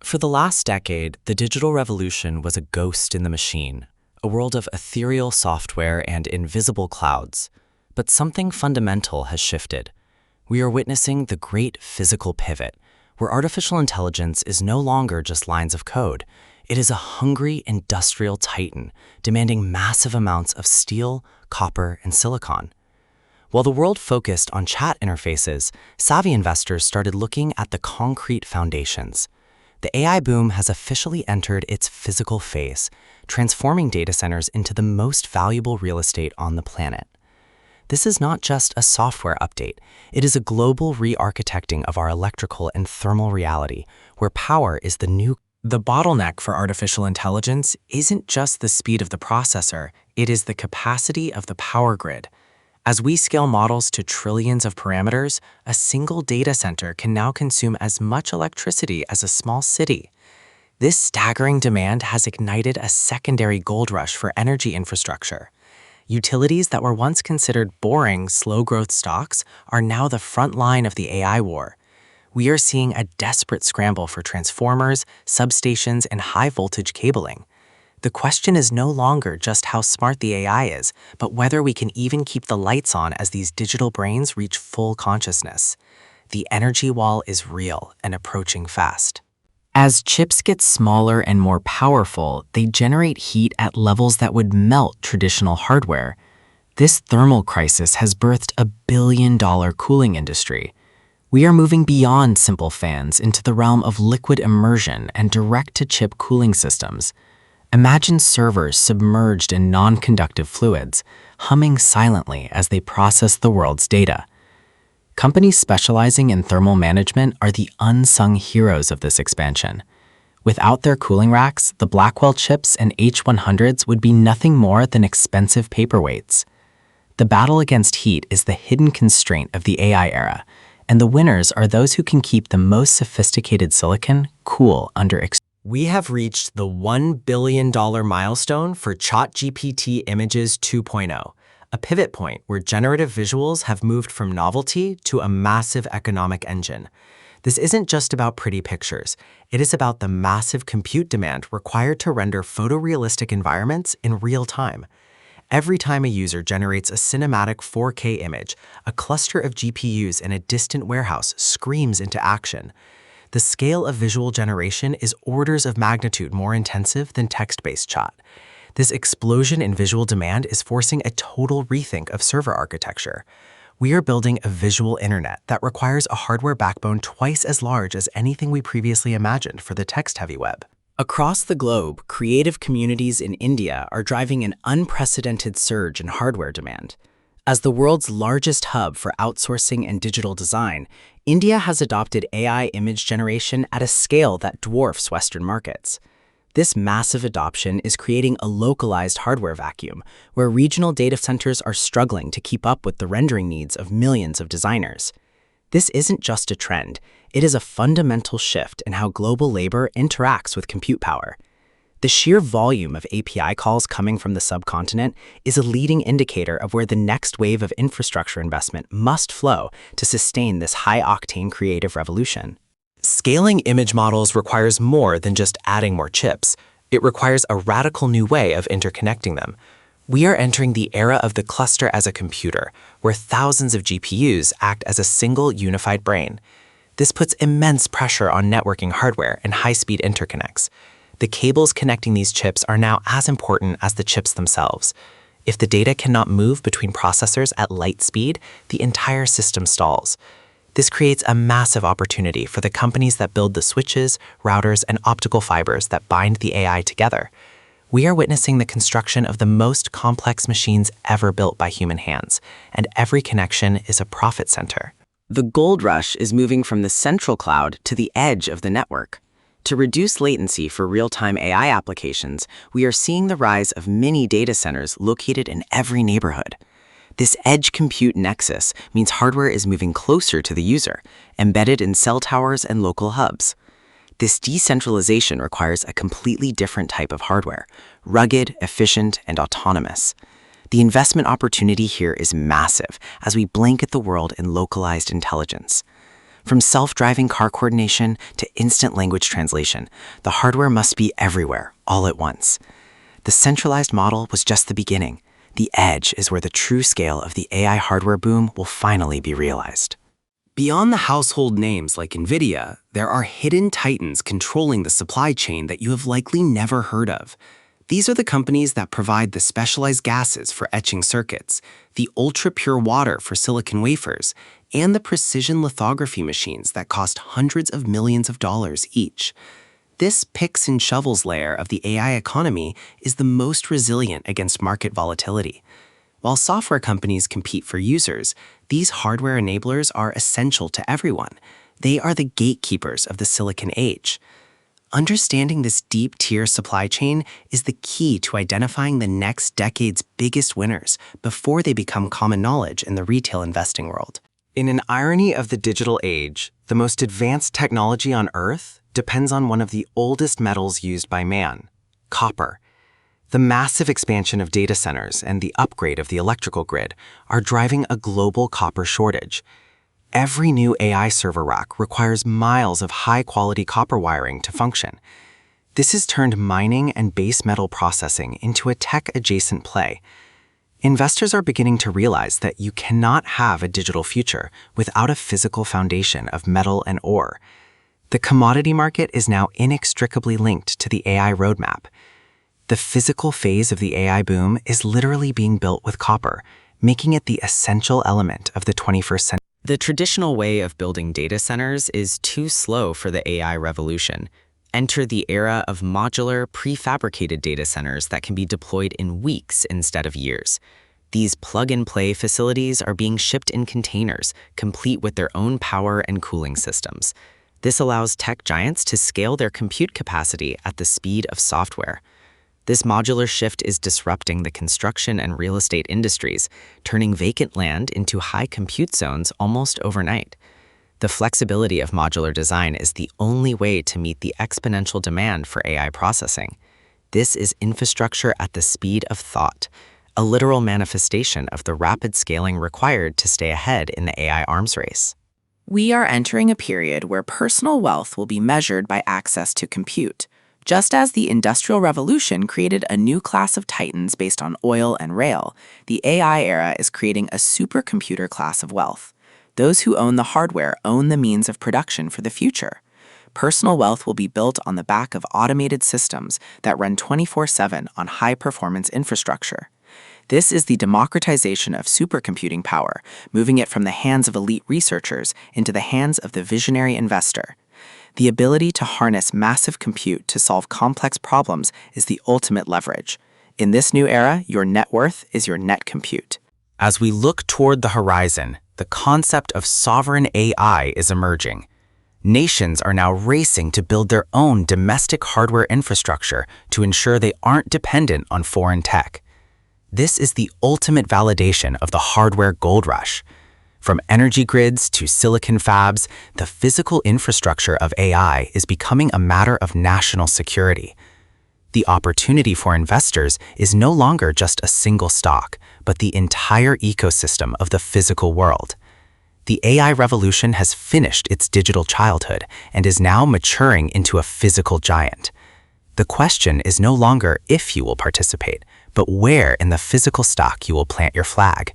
For the last decade, the digital revolution was a ghost in the machine, a world of ethereal software and invisible clouds. But something fundamental has shifted. We are witnessing the great physical pivot, where artificial intelligence is no longer just lines of code. It is a hungry industrial titan demanding massive amounts of steel, copper, and silicon. While the world focused on chat interfaces, savvy investors started looking at the concrete foundations. The AI boom has officially entered its physical phase, transforming data centers into the most valuable real estate on the planet. This is not just a software update, it is a global re-architecting of our electrical and thermal reality, where power is the new. The bottleneck for artificial intelligence isn't just the speed of the processor, it is the capacity of the power grid. As we scale models to trillions of parameters, a single data center can now consume as much electricity as a small city. This staggering demand has ignited a secondary gold rush for energy infrastructure. Utilities that were once considered boring, slow-growth stocks are now the front line of the AI war. We are seeing a desperate scramble for transformers, substations, and high-voltage cabling. The question is no longer just how smart the AI is, but whether we can even keep the lights on as these digital brains reach full consciousness. The energy wall is real and approaching fast. As chips get smaller and more powerful, they generate heat at levels that would melt traditional hardware. This thermal crisis has birthed a billion-dollar cooling industry. We are moving beyond simple fans into the realm of liquid immersion and direct-to-chip cooling systems. Imagine servers submerged in non-conductive fluids, humming silently as they process the world's data. Companies specializing in thermal management are the unsung heroes of this expansion. Without their cooling racks, the Blackwell chips and H100s would be nothing more than expensive paperweights. The battle against heat is the hidden constraint of the AI era, and the winners are those who can keep the most sophisticated silicon cool under We have reached the $1 billion milestone for ChatGPT Images 2.0, a pivot point where generative visuals have moved from novelty to a massive economic engine. This isn't just about pretty pictures. It is about the massive compute demand required to render photorealistic environments in real time. Every time a user generates a cinematic 4K image, a cluster of GPUs in a distant warehouse screams into action. The scale of visual generation is orders of magnitude more intensive than text-based chat. This explosion in visual demand is forcing a total rethink of server architecture. We are building a visual internet that requires a hardware backbone twice as large as anything we previously imagined for the text-heavy web. Across the globe, creative communities in India are driving an unprecedented surge in hardware demand. As the world's largest hub for outsourcing and digital design, India has adopted AI image generation at a scale that dwarfs Western markets. This massive adoption is creating a localized hardware vacuum, where regional data centers are struggling to keep up with the rendering needs of millions of designers. This isn't just a trend, it is a fundamental shift in how global labor interacts with compute power. The sheer volume of API calls coming from the subcontinent is a leading indicator of where the next wave of infrastructure investment must flow to sustain this high-octane creative revolution. Scaling image models requires more than just adding more chips. It requires a radical new way of interconnecting them. We are entering the era of the cluster as a computer, where thousands of GPUs act as a single unified brain. This puts immense pressure on networking hardware and high-speed interconnects. The cables connecting these chips are now as important as the chips themselves. If the data cannot move between processors at light speed, the entire system stalls. This creates a massive opportunity for the companies that build the switches, routers, and optical fibers that bind the AI together. We are witnessing the construction of the most complex machines ever built by human hands, and every connection is a profit center. The gold rush is moving from the central cloud to the edge of the network. To reduce latency for real-time AI applications, we are seeing the rise of mini data centers located in every neighborhood. This edge compute nexus means hardware is moving closer to the user, embedded in cell towers and local hubs. This decentralization requires a completely different type of hardware, rugged, efficient, and autonomous. The investment opportunity here is massive as we blanket the world in localized intelligence. From self-driving car coordination to instant language translation, the hardware must be everywhere, all at once. The centralized model was just the beginning. The edge is where the true scale of the AI hardware boom will finally be realized. Beyond the household names like Nvidia, there are hidden titans controlling the supply chain that you have likely never heard of. These are the companies that provide the specialized gases for etching circuits, the ultra-pure water for silicon wafers, and the precision lithography machines that cost hundreds of millions of dollars each. This picks and shovels layer of the AI economy is the most resilient against market volatility. While software companies compete for users, these hardware enablers are essential to everyone. They are the gatekeepers of the silicon age. Understanding this deep-tier supply chain is the key to identifying the next decade's biggest winners before they become common knowledge in the retail investing world. In an irony of the digital age, the most advanced technology on Earth depends on one of the oldest metals used by man, copper. The massive expansion of data centers and the upgrade of the electrical grid are driving a global copper shortage. Every new AI server rack requires miles of high-quality copper wiring to function. This has turned mining and base metal processing into a tech-adjacent play. Investors are beginning to realize that you cannot have a digital future without a physical foundation of metal and ore. The commodity market is now inextricably linked to the AI roadmap. The physical phase of the AI boom is literally being built with copper, making it the essential element of the 21st century. The traditional way of building data centers is too slow for the AI revolution. Enter the era of modular, prefabricated data centers that can be deployed in weeks instead of years. These plug-and-play facilities are being shipped in containers, complete with their own power and cooling systems. This allows tech giants to scale their compute capacity at the speed of software. This modular shift is disrupting the construction and real estate industries, turning vacant land into high compute zones almost overnight. The flexibility of modular design is the only way to meet the exponential demand for AI processing. This is infrastructure at the speed of thought, a literal manifestation of the rapid scaling required to stay ahead in the AI arms race. We are entering a period where personal wealth will be measured by access to compute. Just as the Industrial Revolution created a new class of titans based on oil and rail, the AI era is creating a supercomputer class of wealth. Those who own the hardware own the means of production for the future. Personal wealth will be built on the back of automated systems that run 24/7 on high-performance infrastructure. This is the democratization of supercomputing power, moving it from the hands of elite researchers into the hands of the visionary investor. The ability to harness massive compute to solve complex problems is the ultimate leverage. In this new era, your net worth is your net compute. As we look toward the horizon, the concept of sovereign AI is emerging. Nations are now racing to build their own domestic hardware infrastructure to ensure they aren't dependent on foreign tech. This is the ultimate validation of the hardware gold rush. From energy grids to silicon fabs, the physical infrastructure of AI is becoming a matter of national security. The opportunity for investors is no longer just a single stock, but the entire ecosystem of the physical world. The AI revolution has finished its digital childhood and is now maturing into a physical giant. The question is no longer if you will participate, but where in the physical stock you will plant your flag.